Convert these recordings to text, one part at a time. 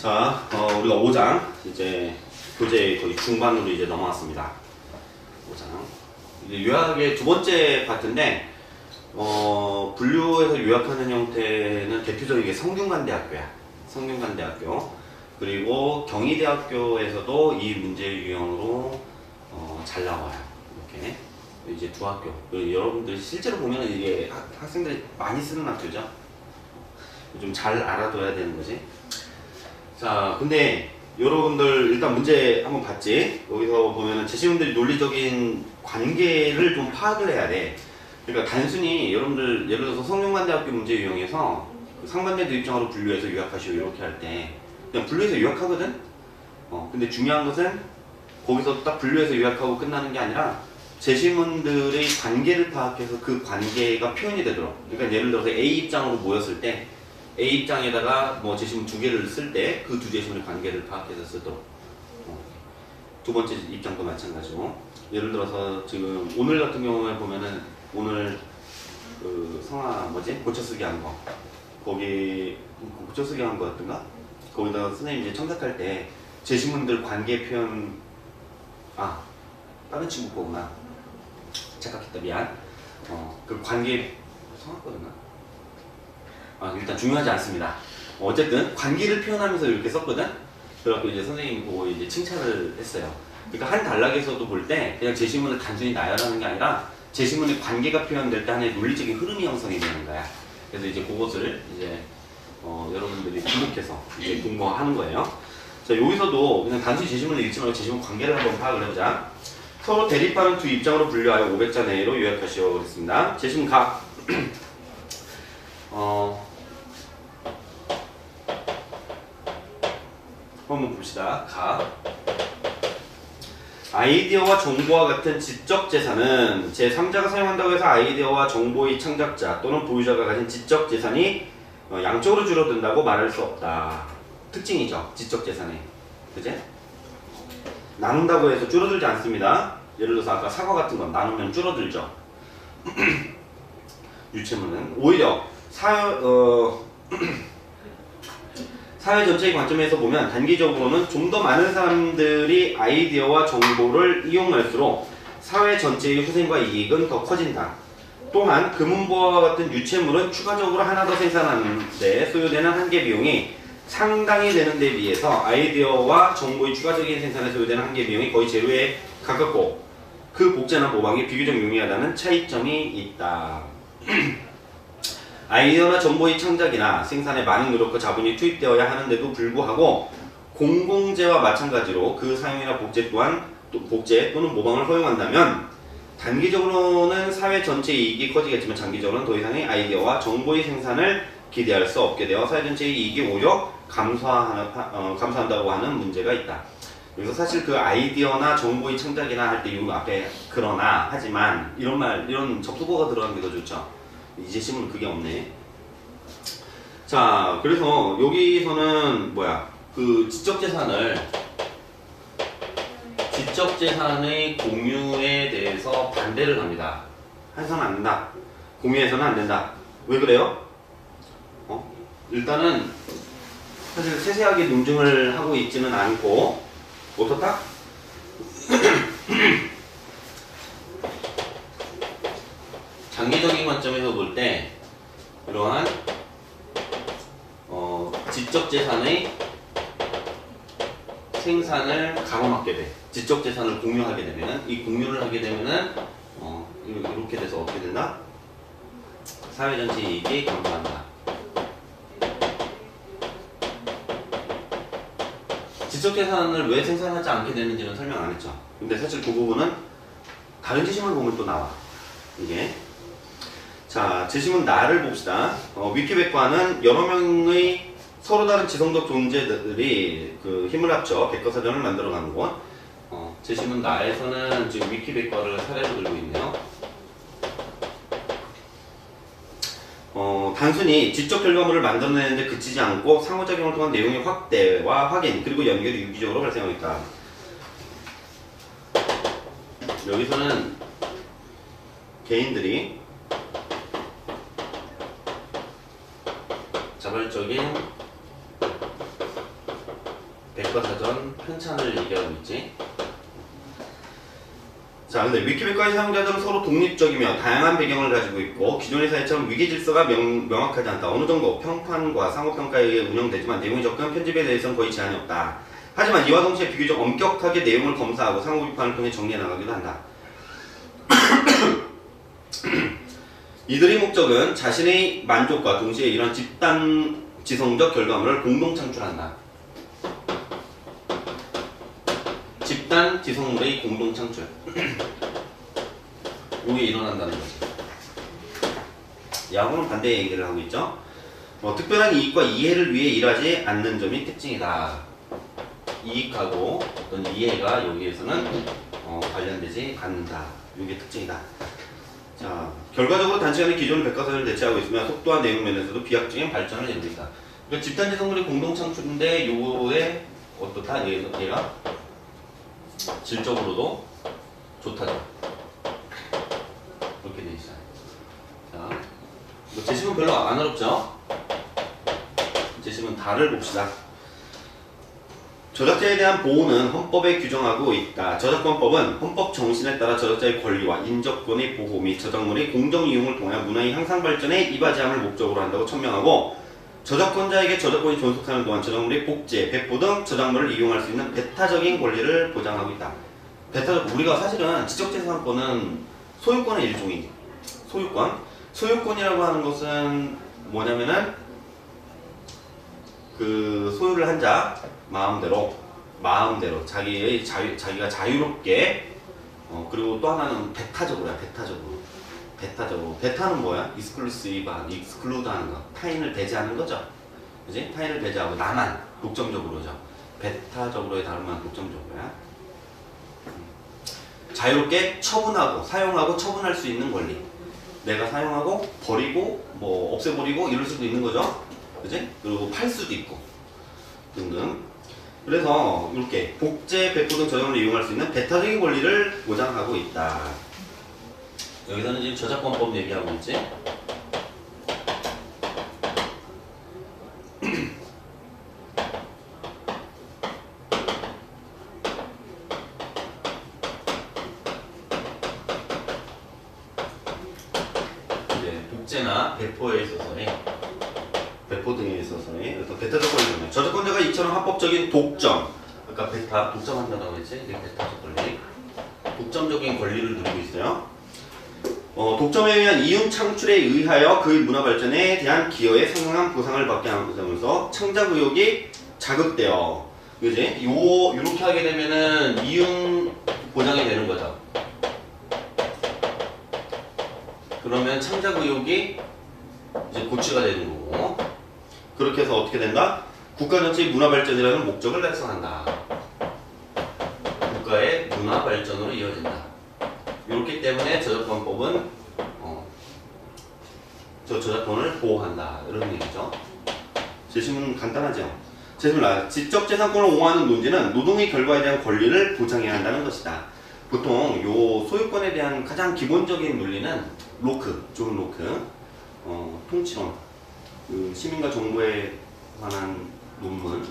자, 우리가 5장 이제 교재 거의 중반으로 이제 넘어왔습니다. 5장 이제 요약의 두 번째 파트인데, 분류에서 요약하는 형태는 대표적인 성균관대학교야. 성균관대학교. 그리고 경희대학교에서도 이 문제 유형으로 잘 나와요. 이렇게 이제 두 학교. 여러분들 실제로 보면 이게 학생들이 많이 쓰는 학교죠. 좀 잘 알아둬야 되는 거지. 자, 근데 여러분들 일단 문제 한번 봤지? 여기서 보면은 제시문들이 논리적인 관계를 좀 파악을 해야 돼. 그러니까 단순히 여러분들 예를 들어서 성균관대학교 문제 유형에서 그 상반된 대입장으로 분류해서 요약하시오 이렇게 할 때 그냥 분류해서 요약하거든? 근데 중요한 것은 거기서 딱 분류해서 요약하고 끝나는 게 아니라 제시문들의 관계를 파악해서 그 관계가 표현이 되도록. 그러니까 예를 들어서 A 입장으로 모였을 때 A 입장에다가 뭐 제시문 두 개를 쓸 때 그 두 제시문의 관계를 파악해서 쓰도록. 두 번째 입장도 마찬가지고. 예를 들어서 지금 오늘 같은 경우에 보면은 오늘 그 성화 뭐지? 고쳐쓰기 한 거. 거기 고쳐쓰기 한 거 같던가? 거기다가 선생님 이제 첨삭할 때 제시문들 관계 표현 다른 친구 거구나. 착각했다. 미안. 그 관계 성화거든요. 일단 중요하지 않습니다. 어쨌든 관계를 표현하면서 이렇게 썼거든. 그래갖고 이제 선생님이 보고 이제 칭찬을 했어요. 그러니까 한 단락에서도 볼 때 그냥 제시문을 단순히 나열하는 게 아니라 제시문의 관계가 표현될 때 하나의 논리적인 흐름이 형성이 되는 거야. 그래서 이제 그것을 이제 여러분들이 주목해서 이제 공부하는 거예요. 자, 여기서도 그냥 단순히 제시문을 읽지 말고 제시문 관계를 한번 파악을 해보자. 서로 대립하는 두 입장으로 분류하여 500자 내로 요약하시오 그랬습니다. 제시문 각 한번 봅시다. 각 아이디어와 정보와 같은 지적 재산은 제3자가 사용한다고 해서 아이디어와 정보의 창작자 또는 보유자가 가진 지적 재산이 양쪽으로 줄어든다고 말할 수 없다. 특징이죠. 지적 재산이. 그제? 나눈다고 해서 줄어들지 않습니다. 예를 들어서 아까 사과 같은 건 나누면 줄어들죠. 유체문은 오히려 사회 전체의 관점에서 보면 단기적으로는 좀 더 많은 사람들이 아이디어와 정보를 이용할수록 사회 전체의 후생과 이익은 더 커진다. 또한 금은보와 같은 유체물은 추가적으로 하나 더 생산하는 데 소요되는 한계 비용이 상당히 되는 데 비해서 아이디어와 정보의 추가적인 생산에 소요되는 한계 비용이 거의 제로에 가깝고 그 복제나 모방이 비교적 용이하다는 차이점이 있다. 아이디어나 정보의 창작이나 생산에 많은 노력과 자본이 투입되어야 하는데도 불구하고 공공재와 마찬가지로 그 사용이나 복제 또는 모방을 허용한다면 단기적으로는 사회 전체의 이익이 커지겠지만 장기적으로는 더 이상의 아이디어와 정보의 생산을 기대할 수 없게 되어 사회 전체의 이익이 오히려 감소한다고 하는 문제가 있다. 그래서 사실 그 아이디어나 정보의 창작이나 할 때 이 앞에 그러나 하지만 이런 접속어가 들어가는 게 더 좋죠. 이 제시문은 그게 없네. 자, 그래서 여기서는 그 지적재산의 공유에 대해서 반대를 합니다. 해서는 안 된다. 공유해서는 안 된다. 왜 그래요? 일단은 사실 세세하게 논증을 하고 있지는 않고 어떻다? 장기적인 관점에서 볼 때 이러한 지적재산의 생산을 가로막게 돼. 지적재산을 공유하게 되면 이 공유를 하게 되면은 이렇게 돼서 어떻게 된다? 사회 전체 이익이 감소한다. 지적재산을 왜 생산하지 않게 되는지는 설명 안 했죠. 근데 사실 그 부분은 다른 제시문을 보면 또 나와. 이게. 자, 제시문 나를 봅시다. 위키백과는 여러 명의 서로 다른 지성적 존재들이 그 힘을 합쳐 백과사전을 만들어가는 곳. 제시문 나에서는 지금 위키백과를 사례로 들고 있네요. 단순히 지적 결과물을 만들어내는데 그치지 않고 상호작용을 통한 내용의 확대와 확인 그리고 연결이 유기적으로 발생하고 있다. 여기서는 개인들이 자발적인 백과사전 편찬을 얘기하고 있지. 자, 근데 위키백과의 사용자들은 서로 독립적이며 다양한 배경을 가지고 있고 기존의 사회처럼 위계 질서가 명확하지 않다. 어느 정도 평판과 상호평가에 의해 운영되지만 내용의 접근, 편집에 대해서는 거의 제한이 없다. 하지만 이와 동시에 비교적 엄격하게 내용을 검사하고 상호 비판을 통해 정리해 나가기도 한다. 이들의 목적은 자신의 만족과 동시에 이런 집단 지성적 결과물을 공동 창출한다. 집단 지성물의 공동 창출. 이게 일어난다는 거지. 야구는 반대 얘기를 하고 있죠. 특별한 이익과 이해를 위해 일하지 않는 점이 특징이다. 이익하고 어떤 이해가 여기에서는 관련되지 않는다. 이게 특징이다. 자, 결과적으로 단시간에 기존의 백과사전을 대체하고 있으며 속도와 내용 면에서도 비약적인 발전을 이루고 있다. 그러니까 집단 지성물의 공동 창출인데 요거에 어떻다? 얘가 질적으로도 좋다죠. 이렇게 돼 있어요. 자, 제시문 별로 안 어렵죠? 제시문 다를 봅시다. 저작자에 대한 보호는 헌법에 규정하고 있다. 저작권법은 헌법 정신에 따라 저작자의 권리와 인적권의 보호 및 저작물의 공정 이용을 통하여 문화의 향상 발전에 이바지함을 목적으로 한다고 천명하고 저작권자에게 저작권이 존속하는 동안 저작물의 복제, 배포 등 저작물을 이용할 수 있는 배타적인 권리를 보장하고 있다. 우리가 사실은 지적재산권은 소유권의 일종이지. 소유권이라고 하는 것은 뭐냐면은 그 소유를 한 자 마음대로 자기가 자유롭게 그리고 또 하나는 배타적으로야. 배타는 뭐야? 익스클루드하는 거. 타인을 배제하는 거죠. 그지? 타인을 배제하고 나만 독점적으로죠. 배타적으로의 다름은 독점적으로야. 자유롭게 처분하고 사용하고 처분할 수 있는 권리. 내가 사용하고 버리고 뭐 없애버리고 이럴 수도 있는 거죠. 그지? 그리고 팔 수도 있고 등등. 그래서 이렇게 복제, 배포 등 저작물을 이용할 수 있는 배타적인 권리를 보장하고 있다. 여기서는 지금 저작권법 얘기하고 있지. 이제 복제나 배포에 있어서의 배포 등에 있어서의 어떤 배타적 권리. 저작권자가 이처럼 합법적인 독점, 그러니까 배타, 독점한다고 했지. 이게 배타적 권리. 독점적인 권리를 누리고 있어요. 독점에 의한 이윤 창출에 의하여 그의 문화 발전에 대한 기여에 상당한 보상을 받게 하면서 창작 의욕이 자극되어, 그지? 요렇게 하게 되면은 이윤 보장이 되는 거죠. 그러면 창작 의욕이 이제 고취가 되는 거고, 그렇게 해서 어떻게 된다? 국가 전체의 문화 발전이라는 목적을 달성한다. 국가의 문화 발전으로 이어진다. 이렇기 때문에 저작권법은 저 저작권을 보호한다. 이런 얘기죠. 제시문 간단하죠. 제시문 지적재산권을 옹호하는 논지는 노동의 결과에 대한 권리를 보장해야 한다는 것이다. 보통 요 소유권에 대한 가장 기본적인 논리는 존 로크, 통치론, 그 시민과 정부에 관한 논문,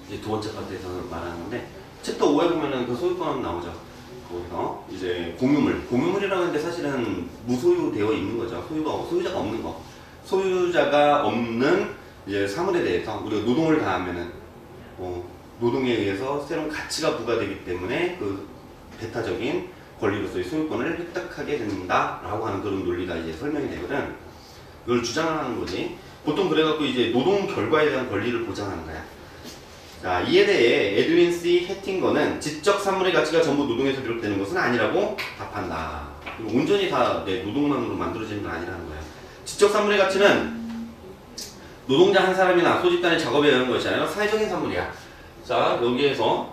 이제 두 번째 파트에서 말하는 건데, 챕터 5에 보면은 그 소유권 나오죠. 거기서 이제 공유물이라고 하는데 사실은 무소유되어 있는 거죠. 소유자가 없는 거. 소유자가 없는 이제 사물에 대해서 우리가 노동을 가하면은 노동에 의해서 새로운 가치가 부과되기 때문에 그 배타적인 권리로서의 소유권을 획득하게 된다라고 하는 그런 논리가 이제 설명이 되거든. 그걸 주장하는 거지. 보통 그래갖고 이제 노동 결과에 대한 권리를 보장하는 거야. 자, 이에 대해 에드윈 C. 해팅거는 지적 산물의 가치가 전부 노동에서 비롯되는 것은 아니라고 답한다. 온전히 다 노동만으로 만들어지는 건 아니라는 거야. 지적 산물의 가치는 노동자 한 사람이나 소집단의 작업에 의한 것이 아니라 사회적인 산물이야. 자, 여기에서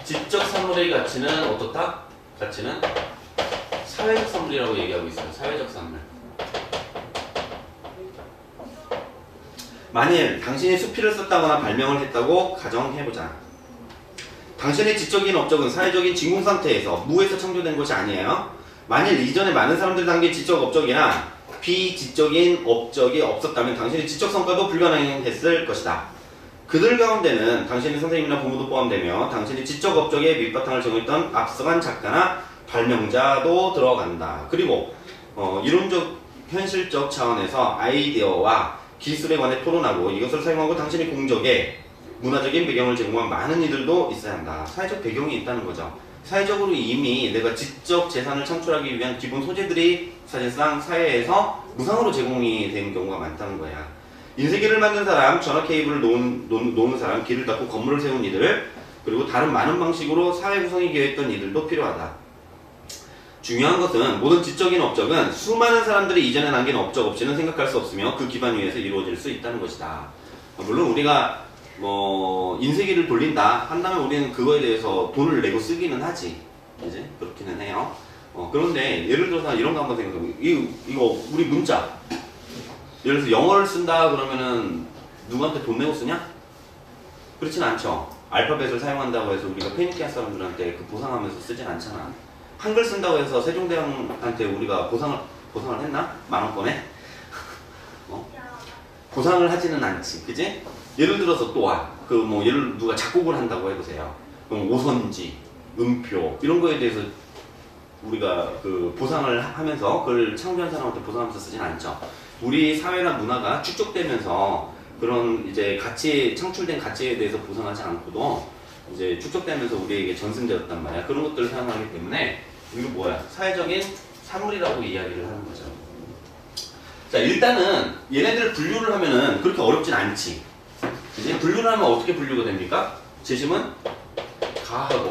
지적 산물의 가치는 어떻다? 가치는 사회적 산물이라고 얘기하고 있어요. 사회적 산물. 만일 당신이 수필을 썼다거나 발명을 했다고 가정해보자. 당신의 지적인 업적은 사회적인 진공 상태에서 무에서 창조된 것이 아니에요. 만일 이전에 많은 사람들이 남긴 지적 업적이나 비지적인 업적이 없었다면 당신의 지적 성과도 불가능했을 것이다. 그들 가운데는 당신의 선생님이나 부모도 포함되며 당신의 지적 업적의 밑바탕을 정했던 앞서간 작가나 발명자도 들어간다. 그리고 이론적 현실적 차원에서 아이디어와 기술에 관해 토론하고 이것을 사용하고 당신의 공적에 문화적인 배경을 제공한 많은 이들도 있어야 한다. 사회적 배경이 있다는 거죠. 사회적으로 이미 내가 지적 재산을 창출하기 위한 기본 소재들이 사실상 사회에서 무상으로 제공이 되는 경우가 많다는 거야. 인쇄기를 만든 사람, 전화 케이블을 놓는 사람, 길을 닦고 건물을 세운 이들, 그리고 다른 많은 방식으로 사회 구성이 되어있던 이들도 필요하다. 중요한 것은 모든 지적인 업적은 수많은 사람들이 이전에 남긴 업적 없이는 생각할 수 없으며 그 기반 위에서 이루어질 수 있다는 것이다. 물론 우리가 인쇄기를 돌린다 한다면 우리는 그거에 대해서 돈을 내고 쓰기는 하지. 이제 그렇기는 해요. 그런데 예를 들어서 이런 거 한번 생각해보면 이거 우리 문자 예를 들어서 영어를 쓴다 그러면은 누구한테 돈 내고 쓰냐? 그렇진 않죠. 알파벳을 사용한다고 해서 우리가 페니키아 사람들한테 그 보상하면서 쓰진 않잖아. 한글 쓴다고 해서 세종대왕한테 우리가 보상을 했나? 만원권에? 보상을 하지는 않지, 그지? 예를 들어서 또 예를 누가 작곡을 한다고 해보세요. 그럼 오선지, 음표 이런 거에 대해서 우리가 그 보상을 하면서 그걸 창조한 사람한테 보상하면서 쓰진 않죠. 우리 사회나 문화가 축적되면서 그런 이제 창출된 가치에 대해서 보상하지 않고도 이제 축적되면서 우리에게 전승되었단 말이야. 그런 것들을 사용하기 때문에 이거 뭐야? 사회적인 산물이라고 이야기를 하는 거죠. 자, 일단은 얘네들 분류를 하면은 그렇게 어렵진 않지. 이제 분류를 하면 어떻게 분류가 됩니까? 재심은 가하고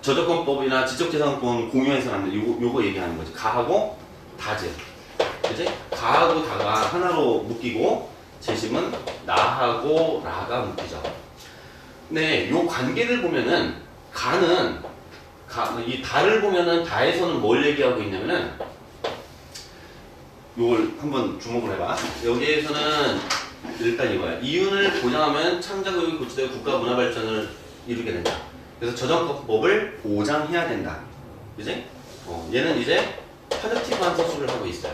저작권법이나 지적재산권 공유해서 하는 요거 얘기하는 거지. 가하고 다제. 그지? 가하고 다가 하나로 묶이고 재심은 나하고 라가 묶이죠. 네, 요 관계를 보면은 이 다를 보면은 다에서는 뭘 얘기하고 있냐면은 요걸 한번 주목을 해봐. 여기에서는 일단 이거야. 이윤을 보장하면 창작의욕이 고취되고 국가 문화 발전을 이루게 된다. 그래서 저작권법을 보장해야 된다. 그지? 얘는 이제 파저티브한 서술을 하고 있어요.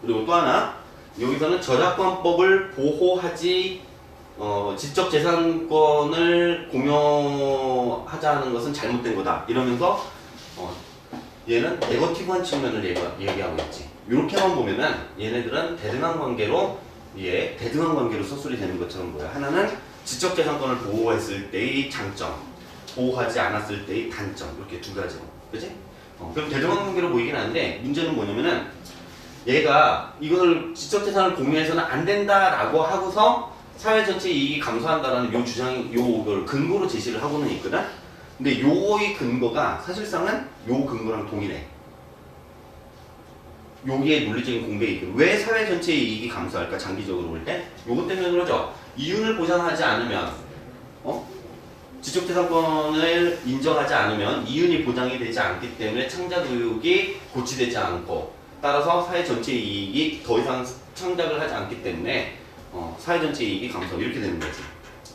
그리고 또 하나, 여기서는 저작권법을 보호하지 지적재산권을 공유하자는 것은 잘못된 거다. 이러면서 얘는 네거티브한 측면을 얘기하고 있지. 이렇게만 보면은 얘네들은 대등한 관계로 서술이 되는 것처럼 보여요. 하나는 지적재산권을 보호했을 때의 장점, 보호하지 않았을 때의 단점, 이렇게 두 가지로. 그치? 그럼 대등한 관계로 보이긴 하는데 문제는 뭐냐면은 얘가 이걸 지적재산을 공유해서는 안 된다라고 하고서 사회 전체 이익이 감소한다라는 요 주장이 요걸 근거로 제시를 하고는 있거든. 근데 요의 근거가 사실상은 요 근거랑 동일해. 요기에 논리적인 공백이 있고 왜 사회 전체의 이익이 감소할까 장기적으로 볼 때? 요것 때문에 그러죠. 이윤을 보장하지 않으면 지적재산권을 인정하지 않으면 이윤이 보장이 되지 않기 때문에 창작 의욕이 고취되지 않고 따라서 사회 전체의 이익이 더 이상 창작을 하지 않기 때문에 사회 전체의 이익이 감소 이렇게 되는 거지.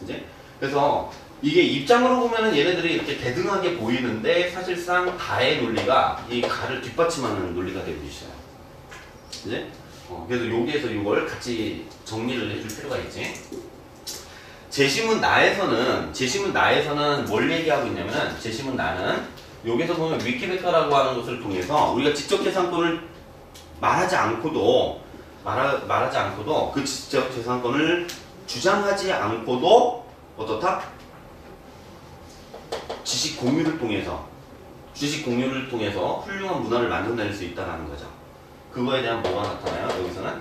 이제 그래서 이게 입장으로 보면은 얘네들이 이렇게 대등하게 보이는데 사실상 다의 논리가 이 가를 뒷받침하는 논리가 되고 있어요. 이제 그래서 여기에서 이걸 같이 정리를 해줄 필요가 있지. 재심은 나에서는 뭘 얘기하고 있냐면은 재심은 나는 여기서 보면 위키백과라고 하는 것을 통해서 우리가 지적재산권을 말하지 않고도 그 지적재산권을 주장하지 않고도 어떻다? 지식 공유를 통해서 훌륭한 문화를 만들어낼 수 있다는 거죠. 그거에 대한 뭐가 나타나요? 여기서는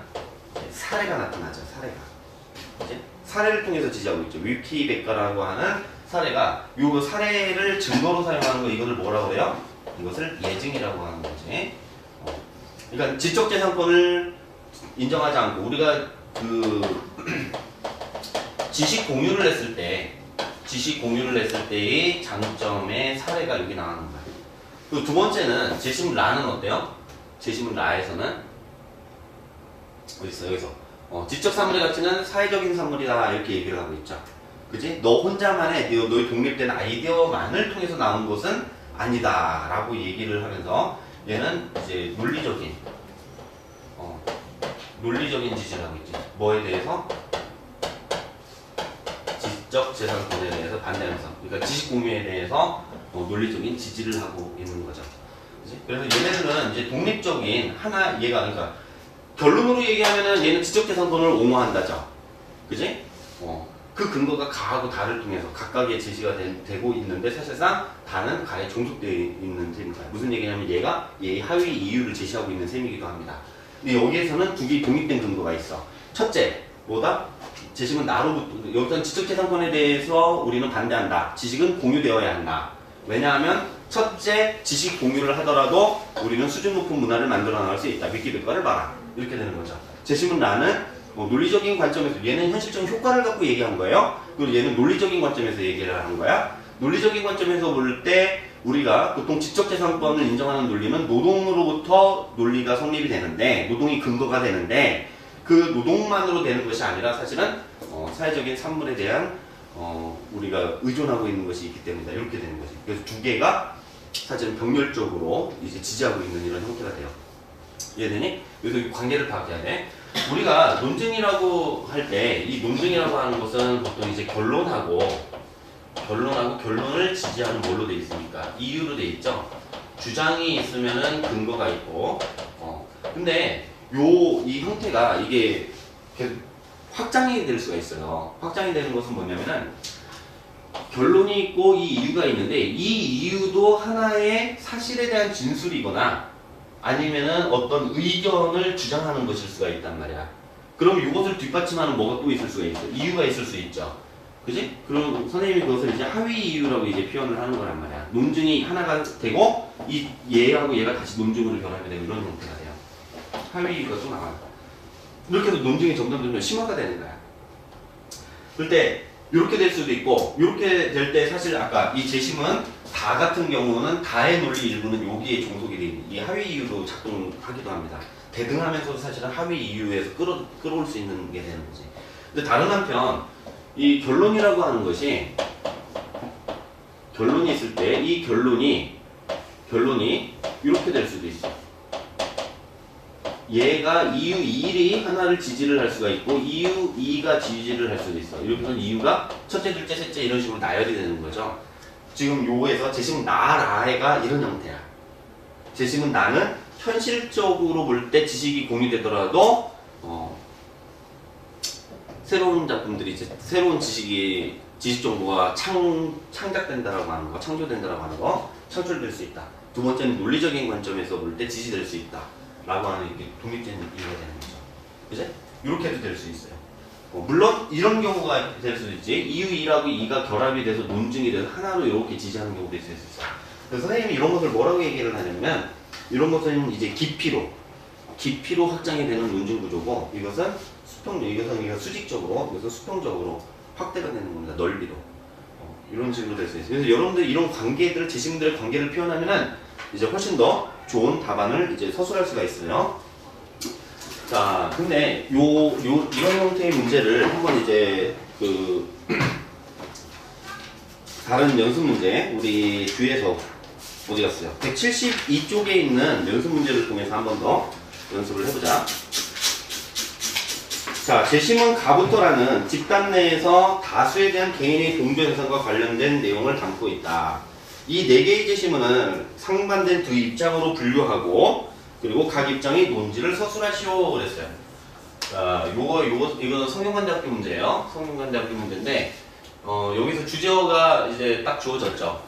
사례가 나타나죠. 사례를 통해서 지지하고 있죠. 위키백과라고 하는 사례가 요 사례를 증거로 사용하는 거 이것을 뭐라고 그래요? 이것을 예증이라고 하는 거지. 그러니까 지적재산권을 인정하지 않고 우리가 그 지식 공유를 했을 때의 장점의 사례가 여기 나오는 거야. 그리고 두 번째는 재심은 라는 어때요? 재심은 라에서는 어디 있어? 여기서 지적 산물의 가치는 사회적인 산물이다 이렇게 얘기를 하고 있죠. 그지? 너 혼자만의 너의 독립된 아이디어만을 통해서 나온 것은 아니다라고 얘기를 하면서 얘는 이제 논리적인 논리적인 지지를 하고 있지. 뭐에 대해서? 지적재산권에 대해서 반대하면서. 그러니까 지식 공유에 대해서 논리적인 지지를 하고 있는 거죠. 그치? 그래서 얘네들은 이제 독립적인 하나, 얘가 그러니까 결론으로 얘기하면은 얘는 지적재산권을 옹호한다죠. 그지? 그 근거가 가하고 다를 통해서 각각의 제시가 되고 있는데 사실상 다는 가에 종속되어 있는 셈입니다. 무슨 얘기냐면 얘가 얘의 하위 이유를 제시하고 있는 셈이기도 합니다. 근데 여기에서는 두 개의 독립된 근거가 있어. 첫째, 뭐다? 지식은 나로부터, 여기서는 지적재산권에 대해서 우리는 반대한다. 지식은 공유되어야 한다. 왜냐하면 첫째, 지식 공유를 하더라도 우리는 수준 높은 문화를 만들어 나갈 수 있다. 위키백과를 봐라. 이렇게 되는 거죠. 제시문 나는 논리적인 관점에서 얘는 현실적인 효과를 갖고 얘기한 거예요. 그리고 얘는 논리적인 관점에서 얘기를 하는 거야. 논리적인 관점에서 볼 때 우리가 보통 지적재산권을 인정하는 논리는 노동으로부터 논리가 성립이 되는데 노동이 근거가 되는데 그 노동만으로 되는 것이 아니라 사실은 사회적인 산물에 대한 우리가 의존하고 있는 것이 있기 때문이다. 이렇게 되는 거지. 그래서 두 개가 사실은 병렬적으로 이제 지지하고 있는 이런 형태가 돼요. 이해되니? 그래서 이 관계를 파악해야 돼. 우리가 논증이라고 할 때 이 논증이라고 하는 것은 보통 이제 결론을 지지하는 뭘로 돼 있습니까? 이유로 돼 있죠. 주장이 있으면은 근거가 있고. 근데 이 형태가 이게 계속 확장이 될 수가 있어요. 확장이 되는 것은 뭐냐면은 결론이 있고 이 이유가 있는데 이 이유도 하나의 사실에 대한 진술이거나 아니면은 어떤 의견을 주장하는 것일 수가 있단 말이야. 그럼 이것을 뒷받침하는 뭐가 또 있을 수가 있어. 이유가 있을 수 있죠. 그지? 그럼 선생님이 그것을 이제 하위 이유라고 이제 표현을 하는 거란 말이야. 논증이 하나가 되고 이 얘하고 얘가 다시 논증으로 변하게 되는 이런 형태가 돼요. 하위 이유가 또 나와요. 이렇게 해서 논증이 점점 심화가 되는 거야. 그럴 때 이렇게 될 수도 있고 이렇게 될 때 사실 아까 이 재심은 다 같은 경우는 다의 논리 일부는 여기에 종속이 되는 이 하위 이유로 작동하기도 합니다. 대등하면서도 사실은 하위 이유에서 끌어올 수 있는 게 되는 거지. 근데 다른 한편 이 결론이라고 하는 것이 결론이 있을 때 이 결론이 이렇게 될 수도 있어. 얘가 이유 1이 하나를 지지를 할 수가 있고 이유 2가 지지를 할 수도 있어. 이렇게 해서 이유가 첫째, 둘째, 셋째 이런 식으로 나열이 되는 거죠. 지금 요거에서 제심은 나라가 이런 형태야. 제심은 나는 현실적으로 볼 때 지식이 공유되더라도 새로운 작품들이 이제 새로운 지식 정보가 창작된다라고 하는 거, 창조된다라고 하는 거, 창출될 수 있다. 두 번째는 논리적인 관점에서 볼 때 지지될 수 있다. 라고 하는 이게 독립적인 이유가 되는 거죠. 그지? 이렇게 해도 될 수 있어요. 물론 이런 경우가 될 수도 있지. 이유 2라고 2가 결합이 돼서 논증이 돼서 하나로 이렇게 지지하는 경우도 있을 수 있어요. 그래서 선생님이 이런 것을 뭐라고 얘기를 하냐면 이런 것은 이제 깊이로 확장이 되는 논증 구조고 이것은 이것은 수직적으로, 이것은 수평적으로 확대가 되는 겁니다. 넓이로. 이런 식으로 될 수 있어요. 그래서 여러분들 이런 관계들을, 제시문들의 관계를 표현하면은 이제 훨씬 더 좋은 답안을 이제 서술할 수가 있어요. 자, 근데 이런 형태의 문제를 한번 이제 다른 연습 문제 우리 뒤에서 어디 갔어요? 172쪽에 있는 연습 문제를 통해서 한 번 더 연습을 해보자. 자, 제시문 가부터라는 집단 내에서 다수에 대한 개인의 동조 현상과 관련된 내용을 담고 있다. 이 4개의 제시문은 상반된 두 입장으로 분류하고 그리고 각 입장의 논지를 서술하시오 그랬어요. 자, 이거는 성균관대학교 문제예요. 성균관대학교 문제인데 여기서 주제어가 이제 딱 주어졌죠.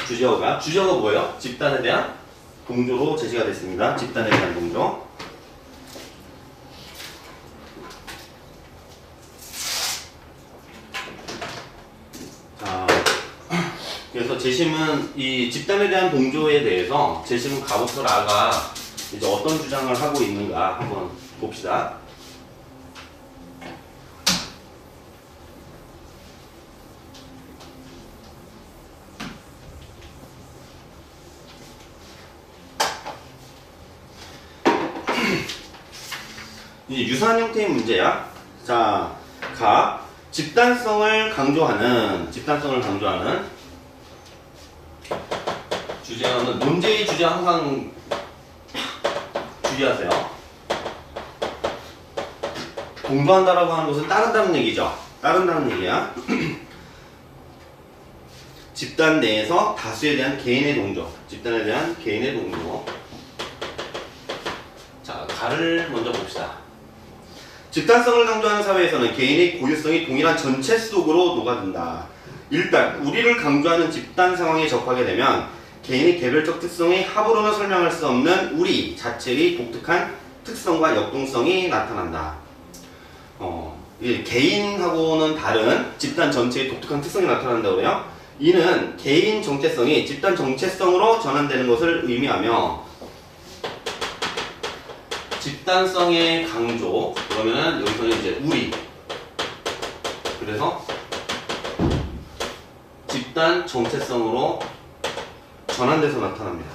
주제어가 뭐예요? 집단에 대한 동조로 제시가 됐습니다. 집단에 대한 동조. 그래서 제심은 이 집단에 대한 동조에 대해서 제심은 가부터 라가 이제 어떤 주장을 하고 있는가 한번 봅시다. 이제 유사한 형태의 문제야. 자, 집단성을 강조하는 주제어는 문제의 주제 항상 주의하세요. 동조한다라고 하는 것은 따른다는 얘기죠. 따른다는 얘기야. 집단 내에서 다수에 대한 개인의 동조. 집단에 대한 개인의 동조. 자, 가를 먼저 봅시다. 집단성을 강조하는 사회에서는 개인의 고유성이 동일한 전체 속으로 녹아든다. 일단 우리를 강조하는 집단 상황에 접하게 되면 개인의 개별적 특성의 합으로는 설명할 수 없는 우리 자체의 독특한 특성과 역동성이 나타난다. 개인하고는 다른 집단 전체의 독특한 특성이 나타난다고 그래요. 이는 개인 정체성이 집단 정체성으로 전환되는 것을 의미하며 집단성의 강조, 그러면은 여기서는 이제 우리, 그래서 집단 정체성으로 전환돼서 나타납니다.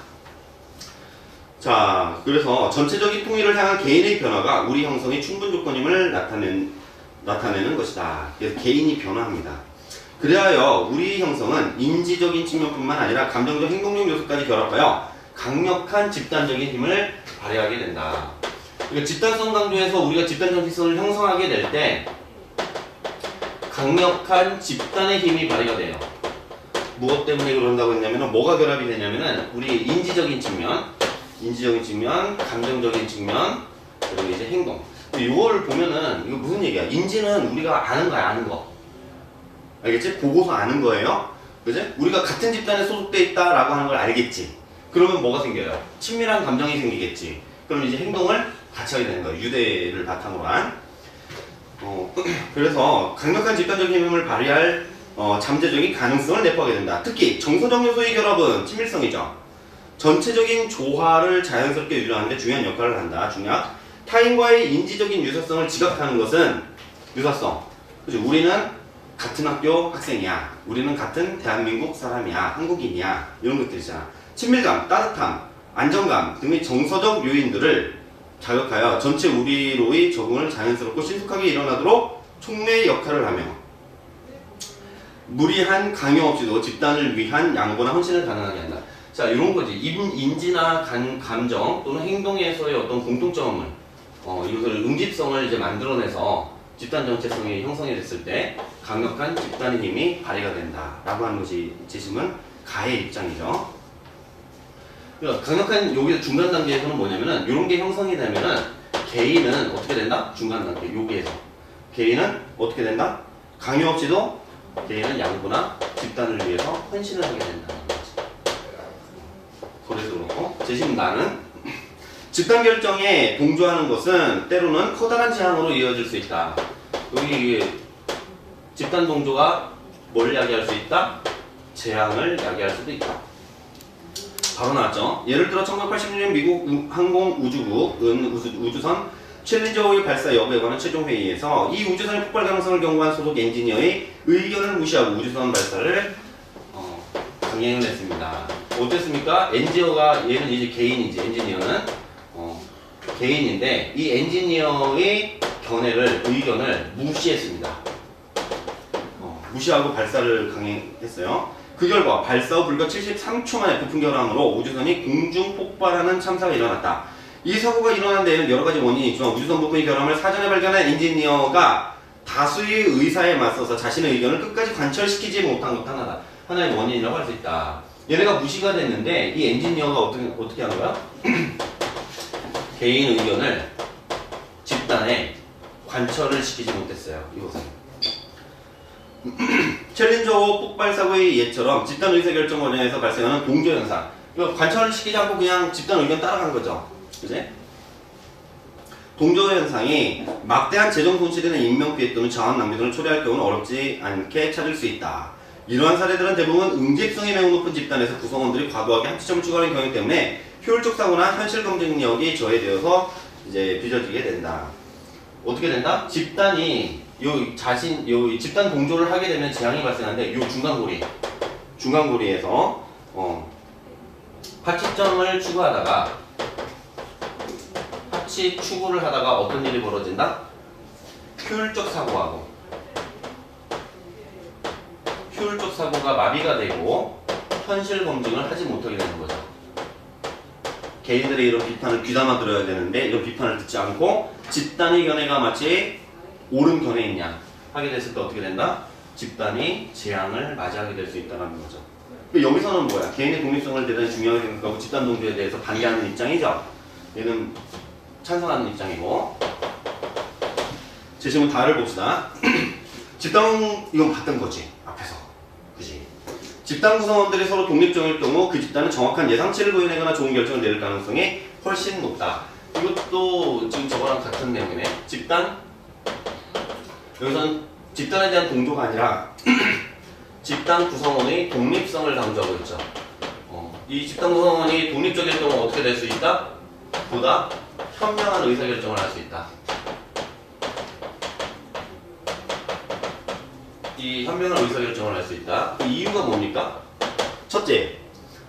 자, 그래서 전체적인 통일을 향한 개인의 변화가 우리 형성의 충분 조건임을 나타내는 것이다. 그래서 개인이 변화합니다. 그리하여 우리 형성은 인지적인 측면뿐만 아니라 감정적 행동적 요소까지 결합하여 강력한 집단적인 힘을 발휘하게 된다. 그러니까 집단성 강조에서 우리가 집단 정체성을 형성하게 될 때 강력한 집단의 힘이 발휘가 돼요. 무엇 때문에 그런다고 했냐면 뭐가 결합이 되냐면은 우리 인지적인 측면, 감정적인 측면, 그리고 이제 행동. 이걸 보면은 이거 무슨 얘기야? 인지는 우리가 아는 거야, 아는 거. 알겠지? 보고서 아는 거예요. 그지? 우리가 같은 집단에 소속돼 있다라고 하는 걸 알겠지. 그러면 뭐가 생겨요? 친밀한 감정이 생기겠지. 그럼 이제 행동을 같이 하게 되는 거예요. 유대를 바탕으로 한. 그래서 강력한 집단적인 힘을 발휘할 잠재적인 가능성을 내포하게 된다. 특히 정서적 요소의 결합은 친밀성이죠. 전체적인 조화를 자연스럽게 유지하는 데 중요한 역할을 한다. 중요한 타인과의 인지적인 유사성을 지각하는 것은 유사성. 그치? 우리는 같은 학교 학생이야. 우리는 같은 대한민국 사람이야. 한국인이야. 이런 것들이잖아. 친밀감, 따뜻함, 안정감 등의 정서적 요인들을 자극하여 전체 우리로의 적응을 자연스럽고 신속하게 일어나도록 촉매의 역할을 하며 무리한 강요 없이도 집단을 위한 양보나 헌신을 가능하게 한다. 자, 이런 거지. 인지나 감정 또는 행동에서의 어떤 공통점을 이것을 응집성을 이제 만들어내서 집단 정체성이 형성이 됐을 때 강력한 집단의 힘이 발휘가 된다라고 하는 것이 지심은 가의 입장이죠. 그러니까 강력한 여기 중간 단계에서는 뭐냐면은 이런 게 형성이 되면은 개인은 어떻게 된다? 중간 단계 여기에서 개인은 어떻게 된다? 강요 없이도 개인은 양보나 집단을 위해서 헌신을 하게 된다는 거지. 그래서 그렇고 재심 나는 집단 결정에 동조하는 것은 때로는 커다란 재앙으로 이어질 수 있다. 여기 집단 동조가 뭘 야기할 수 있다? 재앙을 야기할 수도 있다. 바로 나왔죠. 예를 들어 1986년 미국 항공우주국 우주선 챌린저호의 발사 여부에 관한 최종 회의에서 이 우주선의 폭발 가능성을 경고한 소속 엔지니어의 의견을 무시하고 우주선 발사를 강행을 했습니다. 어땠습니까? 엔지니어가 얘는 이제 개인이지. 엔지니어는 개인인데 이 엔지니어의 의견을 무시했습니다. 무시하고 발사를 강행했어요. 그 결과 발사 후 불과 73초 만에 부품 결함으로 우주선이 공중 폭발하는 참사가 일어났다. 이 사고가 일어난 데에는 여러 가지 원인이 있지만 우주선 부품의 결함을 사전에 발견한 엔지니어가 다수의 의사에 맞서서 자신의 의견을 끝까지 관철시키지 못한 것 하나의 원인이라고 할 수 있다. 얘네가 무시가 됐는데 이 엔지니어가 어떻게 한 거야? 개인 의견을 집단에 관철을 시키지 못했어요. 이것은 챌린저호 폭발 사고의 예처럼 집단 의사결정 과정에서 발생하는 동조 현상. 이거 관철을 시키지 않고 그냥 집단 의견 따라간 거죠. 그지? 동조 현상이 막대한 재정 손실이나 인명 피해 또는 자원 낭비 등을 초래할 경우는 어렵지 않게 찾을 수 있다. 이러한 사례들은 대부분 응집성이 매우 높은 집단에서 구성원들이 과도하게 한치점을 추구하는 경우 때문에 효율적 사고나 현실 검증력이 저해되어서 이제 빚어지게 된다. 어떻게 된다? 집단이 집단 동조를 하게 되면 재앙이 발생하는데 요 중간고리에서 합치점을 추구하다가 합치 추구를 하다가 어떤 일이 벌어진다? 효율적 사고가 마비가 되고 현실 검증을 하지 못하게 되는 거죠. 개인들의 이런 비판을 귀담아 들어야 되는데 이런 비판을 듣지 않고 집단의 견해가 마치 옳은 견해에 있냐 하게 됐을 때 어떻게 된다? 집단이 재앙을 맞이하게 될 수 있다는 거죠. 여기서는 뭐야? 개인의 독립성을 대단히 중요하게 생각하고 집단 동조에 대해서 반대하는 입장이죠. 얘는 찬성하는 입장이고. 제시문 다를 봅시다. 집단, 이건 봤던 거지 앞에서, 그지? 집단 구성원들이 서로 독립적일 경우 그 집단은 정확한 예상치를 보여내거나 좋은 결정을 내릴 가능성이 훨씬 높다. 이것도 지금 저거랑 같은 내용이네. 집단, 여기서는 집단에 대한 동조가 아니라 집단 구성원의 독립성을 강조하고 있죠. 이 집단 구성원이 독립적일 경우 어떻게 될 수 있다? 보다 현명한 의사결정을 할 수 있다. 이 현명한 의사결정을 할 수 있다. 그 이유가 뭡니까? 첫째,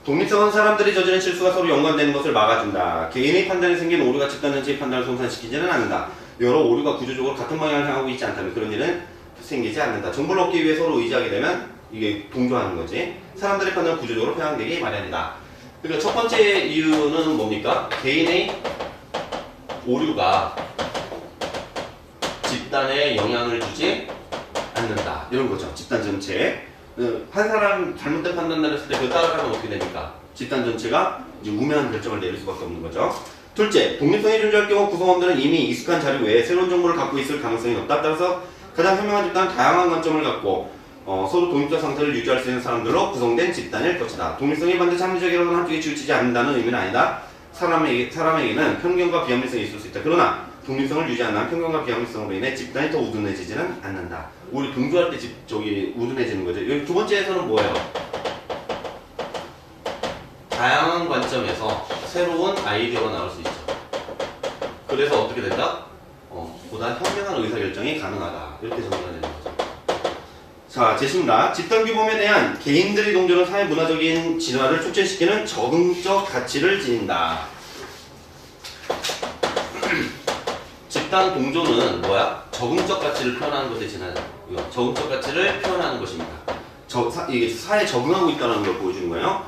독립성은 사람들이 저지른 실수가 서로 연관되는 것을 막아준다. 개인의 판단에 생긴 오류가 집단 전체의 판단을 손상시키지는 않는다. 여러 오류가 구조적으로 같은 방향을 향하고 있지 않다면 그런 일은 생기지 않는다. 정보를 얻기 위해 서로 의지하게 되면 이게 동조하는 거지. 사람들의 판단은 구조적으로 편향되기 마련이다. 그러니까 첫 번째 이유는 뭡니까? 개인의 오류가 집단에 영향을 주지 않는다. 이런 거죠. 집단 전체에. 한 사람 잘못된 판단을 했을 때 그걸 따라가면 어떻게 됩니까? 집단 전체가 이제 우매한 결정을 내릴 수밖에 없는 거죠. 둘째, 독립성이 존재할 경우 구성원들은 이미 익숙한 자료 외에 새로운 정보를 갖고 있을 가능성이 높다. 따라서 가장 현명한 집단은 다양한 관점을 갖고 서로 독립적 상태를 유지할 수 있는 사람들로 구성된 집단일 것이다. 독립성이 반드시 합리적이라거나 한쪽에 치우치지 않는다는 의미는 아니다. 사람에게는 편견과 비합리성이 있을 수 있다. 그러나 독립성을 유지하는 편견과 비합리성으로 인해 집단이 더 우둔해지지는 않는다. 우리 동조할 때 우둔해지는 거죠. 여기 두 번째에서는 뭐예요? 다양한 관점에서 새로운 아이디어가 나올 수 있죠. 그래서 어떻게 된다? 보다 현명한 의사결정이 가능하다. 이렇게 정리가 되는 거죠. 자, 제10라 집단 규범에 대한 개인들의 동조는 사회 문화적인 진화를 촉진시키는 적응적 가치를 지닌다. 집단 동조는 뭐야? 적응적 가치를 표현하는 것에 지나요. 적응적 가치를 표현하는 것입니다. 이게 사회에 적응하고 있다는 걸 보여주는 거예요.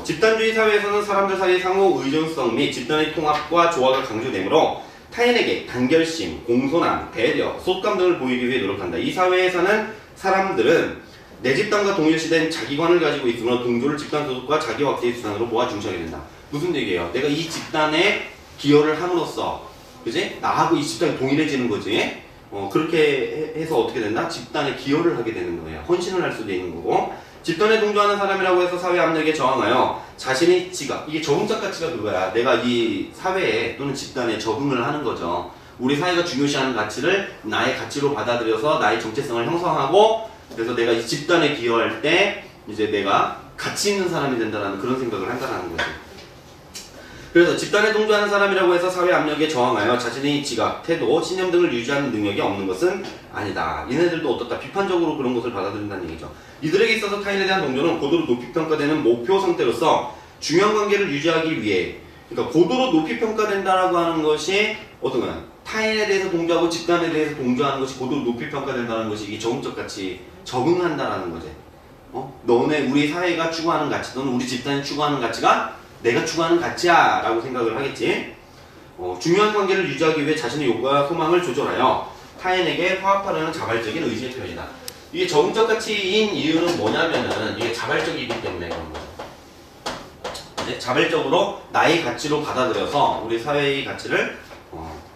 집단주의 사회에서는 사람들 사이의 상호 의존성 및 집단의 통합과 조화가 강조되므로 타인에게 단결심, 공손함, 배려, 소속감 등을 보이기 위해 노력한다. 이 사회에서는 사람들은 내 집단과 동일시된 자기관을 가지고 있으므로 동조를 집단 소속과 자기 확대의 수단으로 모아 중시하게 된다. 무슨 얘기예요? 내가 이 집단에 기여를 함으로써, 그지? 나하고 이 집단이 동일해지는 거지. 그렇게 해서 어떻게 된다? 집단에 기여를 하게 되는 거예요. 헌신을 할 수도 있는 거고. 집단에 동조하는 사람이라고 해서 사회 압력에 저항하여 자신의 지각, 이게 적응적 가치가 그거야. 내가 이 사회에 또는 집단에 적응을 하는 거죠. 우리 사회가 중요시하는 가치를 나의 가치로 받아들여서 나의 정체성을 형성하고, 그래서 내가 이 집단에 기여할 때 이제 내가 가치 있는 사람이 된다는 그런 생각을 한다는 거지. 그래서 집단에 동조하는 사람이라고 해서 사회 압력에 저항하여 자신의 지각, 태도, 신념 등을 유지하는 능력이 없는 것은 아니다. 얘네들도 어떻다? 비판적으로 그런 것을 받아들인다는 얘기죠. 이들에게 있어서 타인에 대한 동조는 고도로 높이 평가되는 목표 상태로서 중요한 관계를 유지하기 위해, 그러니까 고도로 높이 평가된다라고 하는 것이 어떤 거야? 타인에 대해서 동조하고 집단에 대해서 동조하는 것이 고도로 높이 평가된다는 것이 이게 적응적 가치, 적응한다라는 거지. 너네 우리 사회가 추구하는 가치 또는 우리 집단이 추구하는 가치가 내가 추구하는 가치야 라고 생각을 하겠지. 중요한 관계를 유지하기 위해 자신의 욕구와 소망을 조절하여 타인에게 화합하려는 자발적인 의지의 표현이다. 이게 적응적 가치인 이유는 뭐냐면은 이게 자발적이기 때문에 그런 거죠. 이제 자발적으로 나의 가치로 받아들여서 우리 사회의 가치를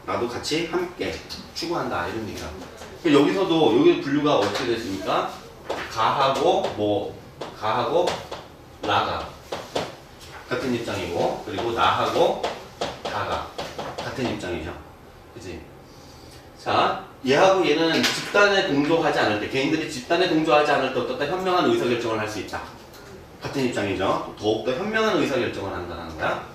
나도 같이 함께 추구한다 이런 얘기다. 여기서도 여기 분류가 어떻게 됐습니까? 가하고 라가 같은 입장이고, 그리고 나하고 다가 같은 입장이죠. 그치? 자, 얘하고 얘는 집단에 동조하지 않을 때, 개인들이 집단에 동조하지 않을 때 어떻다? 현명한 의사결정을 할 수 있다. 같은 입장이죠. 더욱더 현명한 의사결정을 한다는 거야.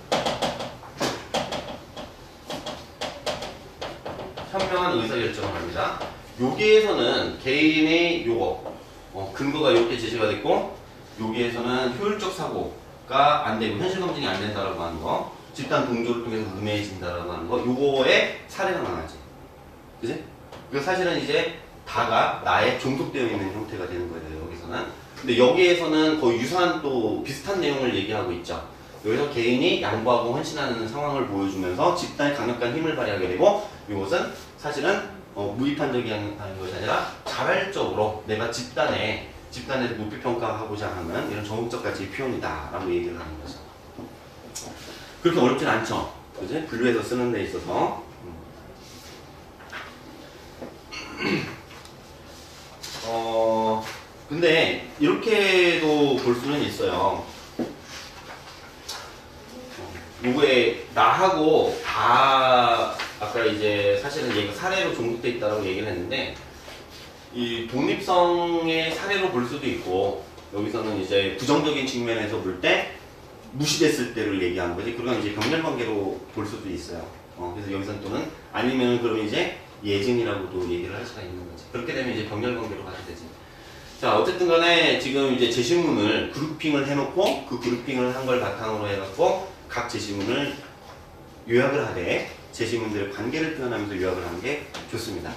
현명한 의사결정을 합니다. 여기에서는 개인의 요거, 근거가 이렇게 제시가 됐고, 여기에서는 효율적 사고가 안 되고 현실 검증이 안 된다라고 하는 거, 집단 동조를 통해서 우매해진다라고 하는 거, 요거에 사례가 많아지. 그지? 그 사실은 이제 다가 나에 종속되어 있는 형태가 되는 거예요, 여기서는. 근데 여기에서는 거의 유사한 또 비슷한 내용을 얘기하고 있죠. 여기서 개인이 양보하고 헌신하는 상황을 보여주면서 집단의 강력한 힘을 발휘하게 되고, 이것은 사실은 무비판적인 것이 아니라 자발적으로 내가 집단에서 무비평가하고자 하는 이런 적극적 가치 표현이다라고 얘기를 하는 거죠. 그렇게 어렵진 않죠. 그지? 분류해서 쓰는 데 있어서. 근데 이렇게도 볼 수는 있어요. 요거에 나하고 다 아까 이제 사실은 얘가 사례로 종속돼 있다라고 얘기를 했는데 이 독립성의 사례로 볼 수도 있고 여기서는 이제 부정적인 측면에서 볼 때 무시됐을 때를 얘기하는 거지. 그건 이제 병렬관계로 볼 수도 있어요. 그래서 여기서는 또는 아니면 그러면 이제 예증이라고도 얘기를 할 수가 있는 거지. 그렇게 되면 이제 병렬관계로 가게 되지. 자, 어쨌든 간에 지금 이제 제시문을 그룹핑을 해놓고 그 그룹핑을 한 걸 바탕으로 해갖고 각 제시문을 요약을 하되 제시문들의 관계를 표현하면서 요약을 하는 게 좋습니다.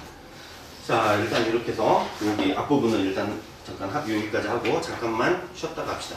자, 일단 이렇게 해서 여기 앞부분은 일단 잠깐 여기까지 하고 잠깐만 쉬었다 갑시다.